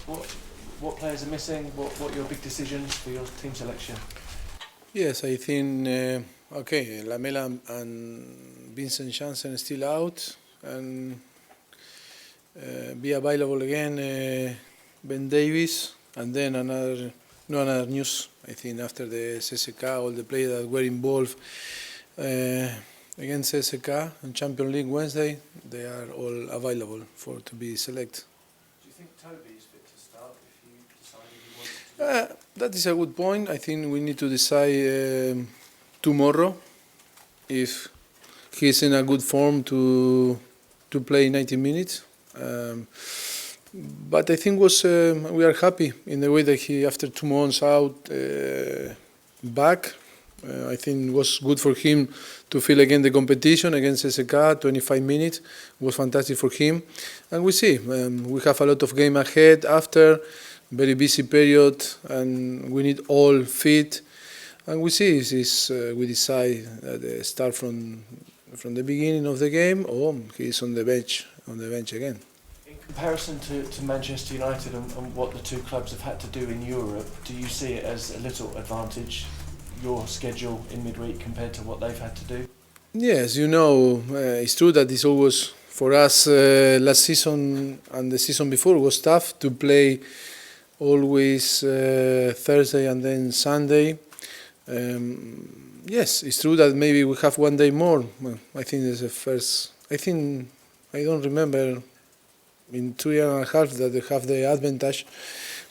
What players are missing? What are your big decisions for your team selection? Yes, I think Lamela and Vincent Janssen are still out, and be available again Ben Davies, and then another news. I think after the CSKA, all the players that were involved against CSKA in Champions League Wednesday, they are all available to be selected. Do you think Toby is fit to start if you decided you wanted to? That is a good point. I think we need to decide tomorrow if he's in a good form to play 90 minutes. But I think we are happy in the way that he, after 2 months out, back. I think it was good for him to feel again the competition against SK. 25 minutes was fantastic for him, and we see we have a lot of game ahead after very busy period, and we need all fit. And we see if we decide that start from the beginning of the game, or he's on the bench again. In comparison to Manchester United and what the two clubs have had to do in Europe, do you see it as a little advantage, your schedule in midweek compared to what they've had to do? Yes, it's true that it's always for us last season and the season before was tough to play always Thursday and then Sunday. Yes, it's true that maybe we have 1 day more. I think it's the first. I don't remember in 2 years and a half that they have the advantage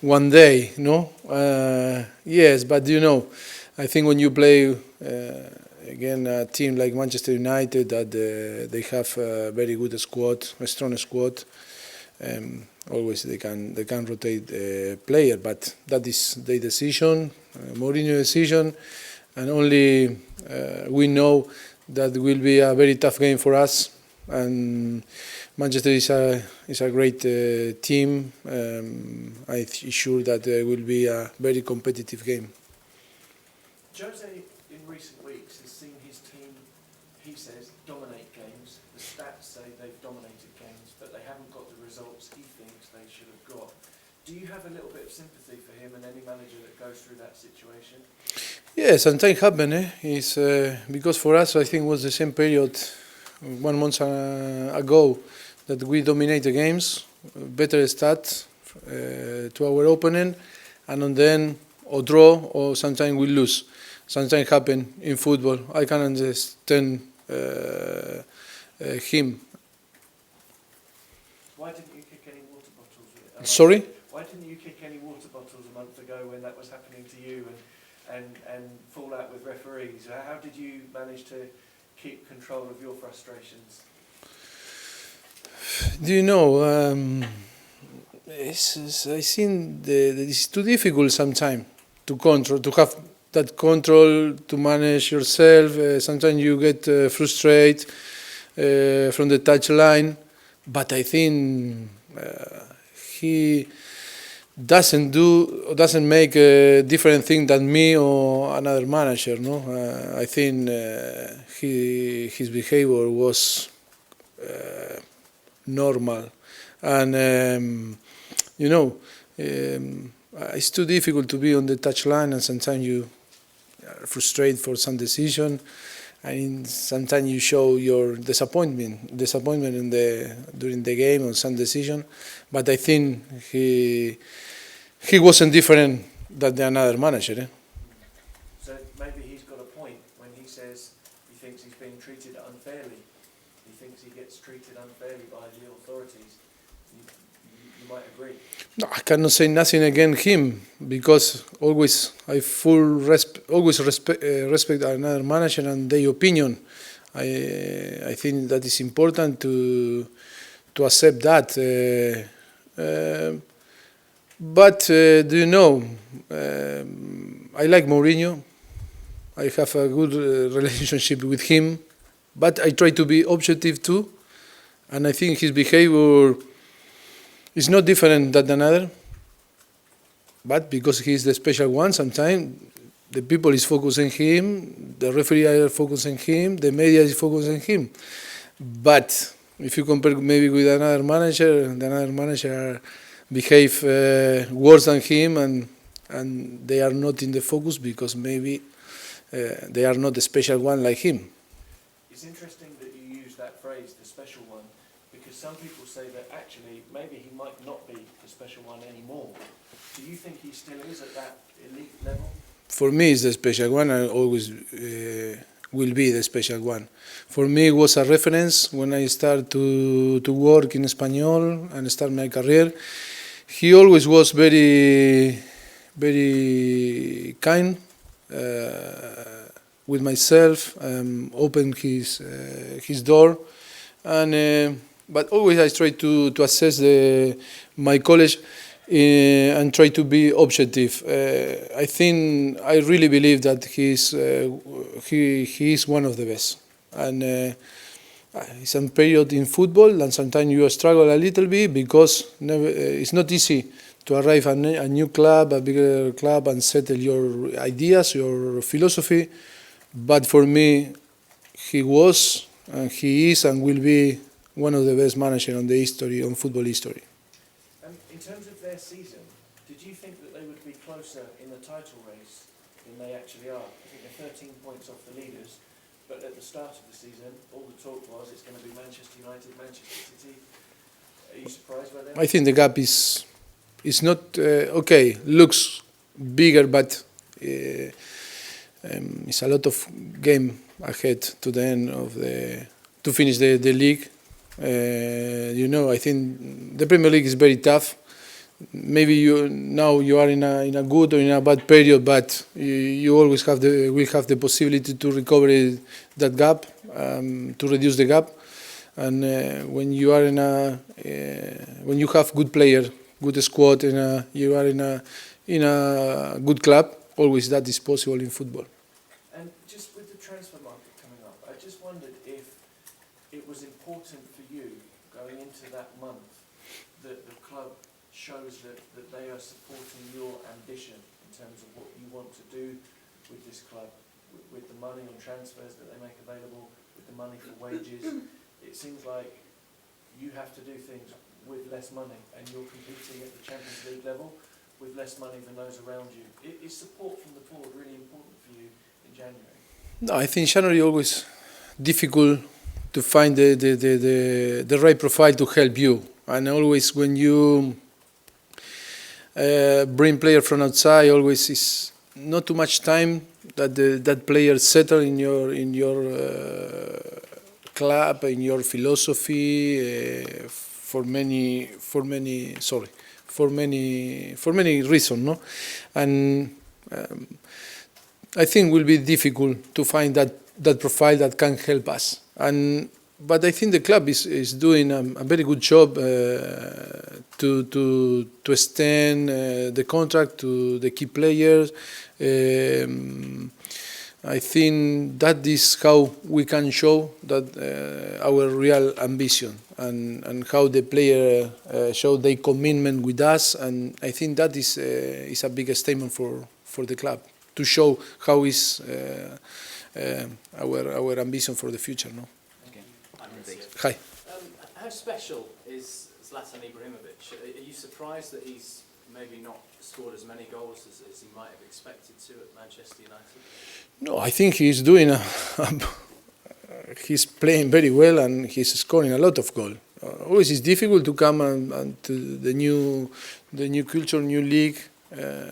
1 day. No, yes, but I think when you play again a team like Manchester United, that they have a very good squad, a strong squad. Always they can rotate the player, but that is their decision, Mourinho decision, and only we know that will be a very tough game for us. And Manchester is a great team. I'm sure that it will be a very competitive game. Jose, in recent weeks, has seen his team, he says, dominate games. The stats say they've dominated games, but they haven't got the results he thinks they should have got. Do you have a little bit of sympathy for him and any manager that goes through that situation? Yeah, sometimes happen. It's because for us, I think it was the same period 1 month ago that we dominate the games, better start to our opponent, and then or draw or sometimes we lose. Sometimes happen in football. I can understand him. Why didn't you kick any water bottles? Sorry? Why didn't you kick any water bottles a month ago when that was happening to you and fall out with referees? How did you manage to keep control of your frustrations? I think it's too difficult sometimes to control, to have that control, to manage yourself. Sometimes you get frustrated from the touchline, but I think he doesn't make a different thing than me or another manager. No, I think his behavior was normal, and it's too difficult to be on the touchline, and sometimes you are frustrated for some decision, and sometimes you show your disappointment during the game on some decision. But I think he wasn't different than another manager. So maybe he's got a point when he says he thinks he's being treated unfairly. He thinks he gets treated unfairly by the authorities. You might agree. No, I cannot say nothing against him because always I respect another manager and their opinion. I think that is important to accept that. But I like Mourinho. I have a good relationship with him, but I try to be objective too, and I think his behavior is not different than another. But because he is the special one, sometimes the people is focusing him, the referee are focusing him, the media is focusing him. But if you compare maybe with another manager are behave worse than him, and they are not in the focus because maybe they are not the special one like him. It's interesting that you use that phrase, the special one, because some people say that actually maybe he might not be the special one anymore. Do you think he still is at that elite level? For me, it's the special one. I always will be the special one. For me, it was a reference when I started to work in Espanol and start my career. He always was very, very kind with myself, opened his door, and but always I try to assess my college and try to be objective. I really believe that he is one of the best, and it's a period in football, and sometimes you struggle a little bit because it's not easy to arrive at a new club, a bigger club, and settle your ideas, your philosophy. But for me, he was, and he is, and will be one of the best managers on football history. In terms of their season, did you think that they would be closer in the title race than they actually are? I think they're 13 points off the leaders, but at the start of the season, all the talk was it's going to be Manchester United, Manchester City. Are you surprised by that? I think the gap is not okay. Looks bigger, but it's a lot of game ahead to the end of to finish the league. I think the Premier League is very tough. Maybe you are in a good or in a bad period, but you always will have the possibility to recover that gap, to reduce the gap. And when you are when you have good player, good squad, and you are in a good club, always that is possible in football. And just with the transfer market coming up, I just wondered if it was important for you going into that month that the club shows that they are supporting your ambition in terms of what you want to do with this club, with the money on transfers that they make available, with the money for wages. It seems like you have to do things with less money, and you're competing at the Champions League level with less money than those around you. Is support from the board really important for you in January? No, I think January always difficult to find the right profile to help you, and always when you bring player from outside, always is not too much time that that player settle in your club, in your philosophy, for many reasons, no? And I think it will be difficult to find that profile that can help us. But I think the club is doing a very good job to extend the contract to the key players. I think that is how we can show that our real ambition and how the player show their commitment with us. And I think that is a big statement for the club to show how is our ambition for the future. No. Hi. How special is Zlatan Ibrahimovic? Are you surprised that he's maybe not scored as many goals as he might have expected to at Manchester United? No, I think he's doing he's playing very well and he's scoring a lot of goals. Always it's difficult to come and to the new culture, new league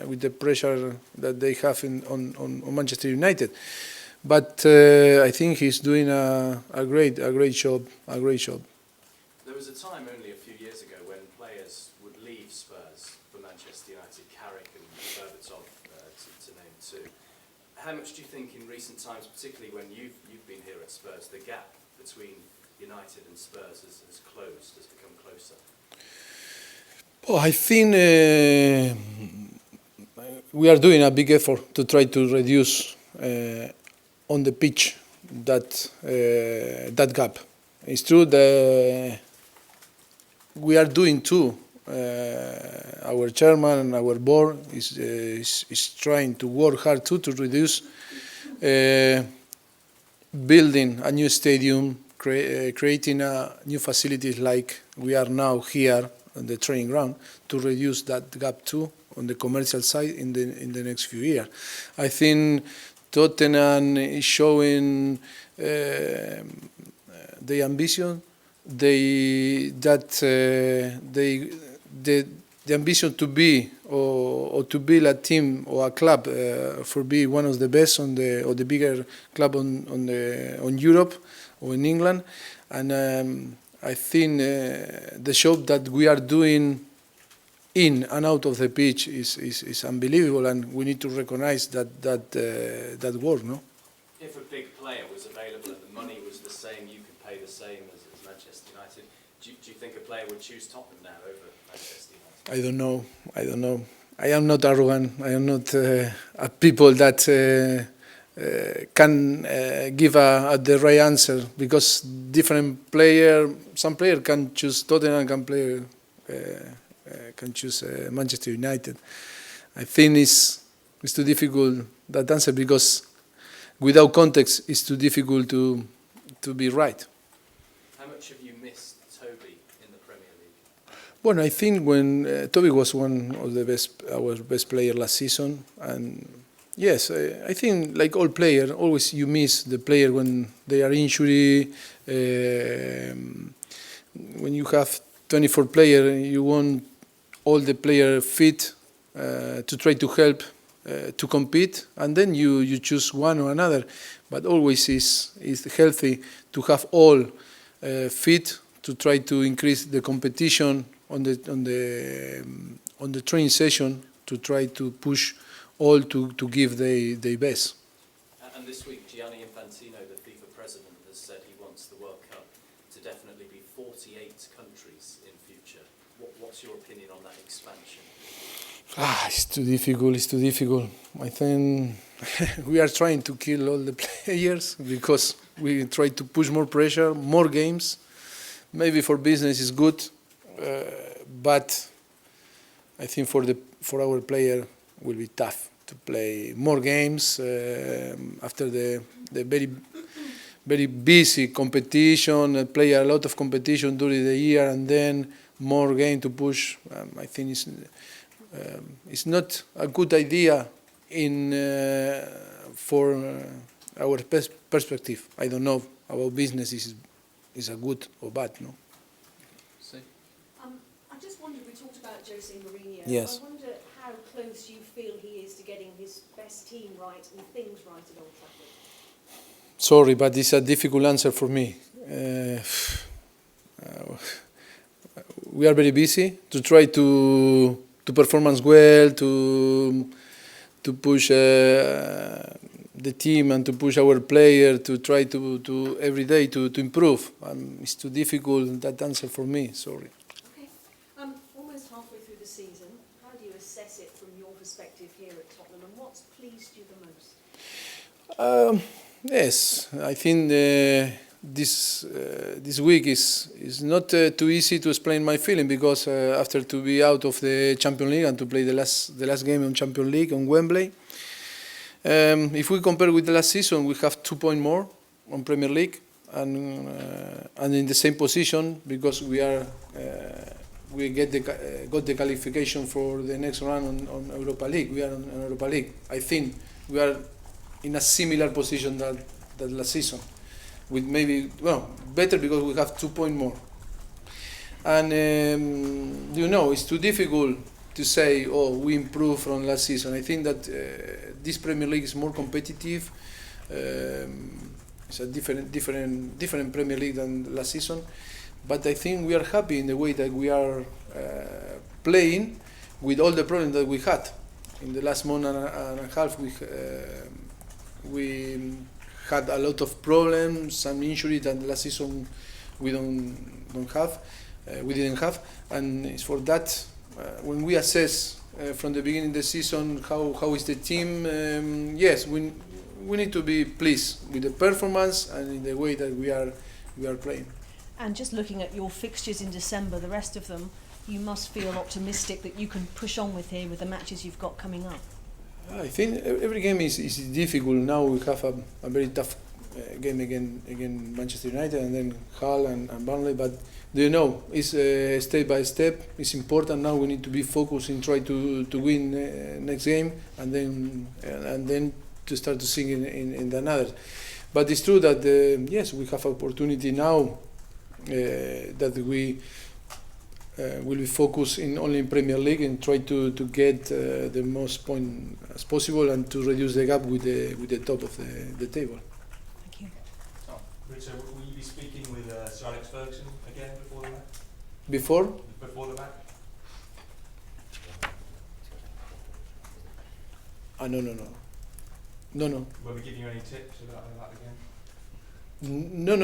with the pressure that they have on Manchester United. But I think he's doing a great job. There was a time only a few years ago when players would leave Spurs for Manchester United, Carrick and Berbatov, to name two. How much do you think in recent times, particularly when you've been here at Spurs, the gap between United and Spurs has become closer? Well, I think we are doing a big effort to try to reduce on the pitch that gap. It's true that we are doing too. Our chairman and our board is trying to work hard too to reduce building a new stadium, creating new facilities like we are now here, on the training ground to reduce that gap too on the commercial side in the next few years. I think Tottenham is showing the ambition, the ambition to be or to build a team or a club for be one of the best or the bigger club on Europe or in England, and I think the job that we are doing in and out of the pitch is unbelievable, and we need to recognize that work, no? If a big player was available and the money was the same, you could pay the same as Manchester United, do you think a player would choose Tottenham now over Manchester United? I don't know. I am not arrogant. I am not a people that can give the right answer, because some player can choose Tottenham, can choose Manchester United. I think it's too difficult that answer, because without context it's too difficult to be right. How much have you missed Toby in the Premier League? Well, I think when Toby was one of our best player last season, and yes, I think like all players, always you miss the player when they are injury. When you have 24 players, you want all the players fit to try to help to compete, and then you choose one or another. But always is healthy to have all fit to try to increase the competition on the training session, to try to push all to give their best. And this week, Gianni Infantino, the FIFA president, has said he wants the World Cup to definitely be 48 countries in future. What's your opinion on that expansion? It's too difficult. I think we are trying to kill all the players because we try to push more pressure, more games. Maybe for business is good, but I think for our player it will be tough to play more games after the very busy competition, play a lot of competition during the year, and then more game to push. I think it's not a good idea for our perspective. I don't know about business is a good or bad, no? I just wondered, we talked about Jose Mourinho. Yes. I wonder how close you feel he is to getting his best team right and things right at Old Trafford. Sorry, but it's a difficult answer for me. We are very busy to try to performance well, to push the team and to push our player, to try to every day to improve. It's too difficult, that answer for me, sorry. Okay. Almost halfway through the season, how do you assess it from your perspective here at Tottenham, and what's pleased you the most? Yes, I think this week is not too easy to explain my feeling, because after to be out of the Champions League and to play the last game on Champions League on Wembley, if we compare with the last season, we have 2 points more on Premier League and in the same position, because we got the qualification for the next round on Europa League. We are on Europa League. I think we are in a similar position that last season, with maybe better, because we have 2 points more. And it's too difficult to say, we improved from last season. I think that this Premier League is more competitive. It's a different Premier League than last season. But I think we are happy in the way that we are playing with all the problems that we had. In the last month and a half, we had a lot of problems, some injuries that last season we didn't have, and it's for that when we assess from the beginning of the season how is the team. Yes, we need to be pleased with the performance and in the way that we are playing. And just looking at your fixtures in December, the rest of them, you must feel optimistic that you can push on with here with the matches you've got coming up. I think every game is difficult. Now we have a very tough game again Manchester United, and then Hull and Burnley. But do you know, it's step by step. It's important now. We need to be focused and try to win next game, and then to start to sing in the another. But it's true that yes, we have opportunity now that we will be focused only in Premier League and try to get the most point as possible and to reduce the gap with the top of the table. Thank you. Richard, will you be speaking with Sir Alex Ferguson again before the match? Before? Before the match? No. Will we give you any tips about that again? No.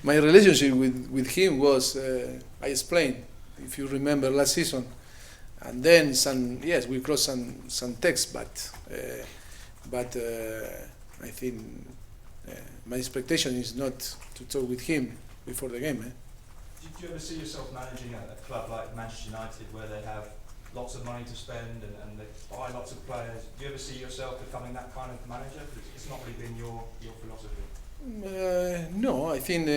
My relationship with him was, I explained, if you remember last season, and then we crossed some texts, but I think my expectation is not to talk with him before the game. Did you ever see yourself managing a club like Manchester United, where they have lots of money to spend and they buy lots of players? Do you ever see yourself becoming that kind of manager? It's not really been your philosophy. No, I think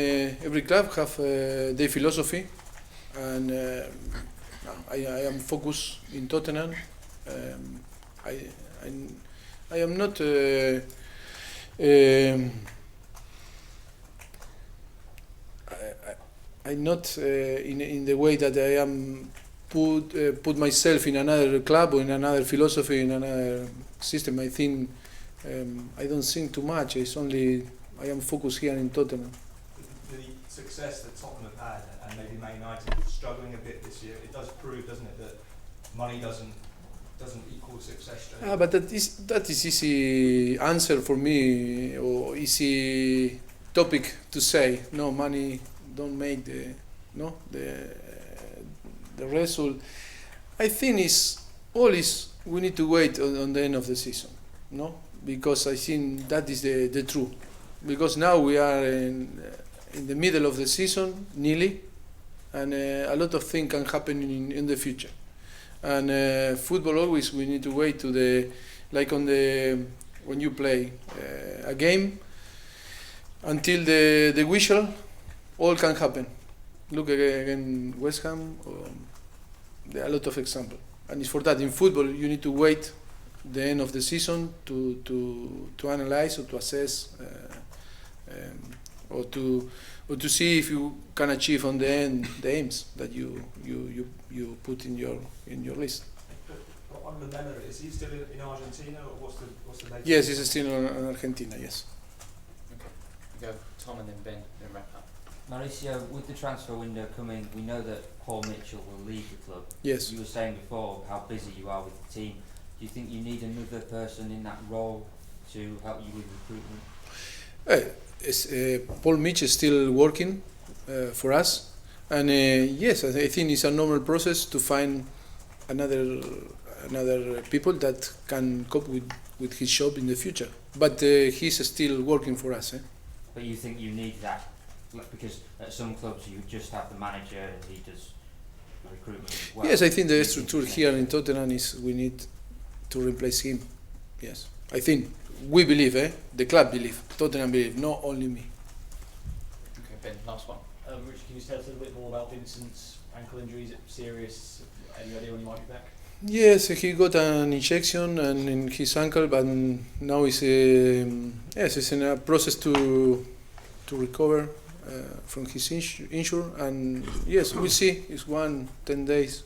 every club have their philosophy, and I am focused in Tottenham. I am not. I'm not in the way that I am put myself in another club or in another philosophy, in another system. I think I don't think too much. It's only I am focused here in Tottenham. The success that Tottenham have had, and maybe Man United struggling a bit this year, it does prove, doesn't it, that money doesn't equal success. But that is easy answer for me, or easy topic to say. No, money don't make the result. I think we need to wait on the end of the season, no? Because I think that is the truth. Because now we are in the middle of the season, nearly, and a lot of things can happen in the future. And football always we need to wait to when you play a game until the whistle, all can happen. Look again West Ham. There are a lot of examples, and it's for that in football you need to wait the end of the season to analyze or to assess or to see if you can achieve on the end the aims that you put in your list. But on the matter, is he still in Argentina, or what's the latest? Yes, he's still in Argentina. Yes. Okay. We go Tom and then Ben, then wrap up. Mauricio, with the transfer window coming, we know that Paul Mitchell will leave the club. Yes. You were saying before how busy you are with the team. Do you think you need another person in that role to help you with recruitment? Paul Mitchell is still working for us, and yes, I think it's a normal process to find another people that can cope with his job in the future. But he's still working for us. But you think you need that? Because at some clubs you just have the manager and he does recruitment as well. Yes, I think the structure here in Tottenham is we need to replace him. Yes, I think we believe, the club believe, Tottenham believe, not only me. Okay, Ben, last one. Richard, can you tell us a little bit more about Vincent's ankle injury? Is it serious? Any idea when he might be back? Yes, he got an injection in his ankle, but now it's in a process to recover from his injury. And yes, we'll see. It's 10 days,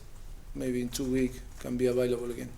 maybe in 2 weeks, can be available again.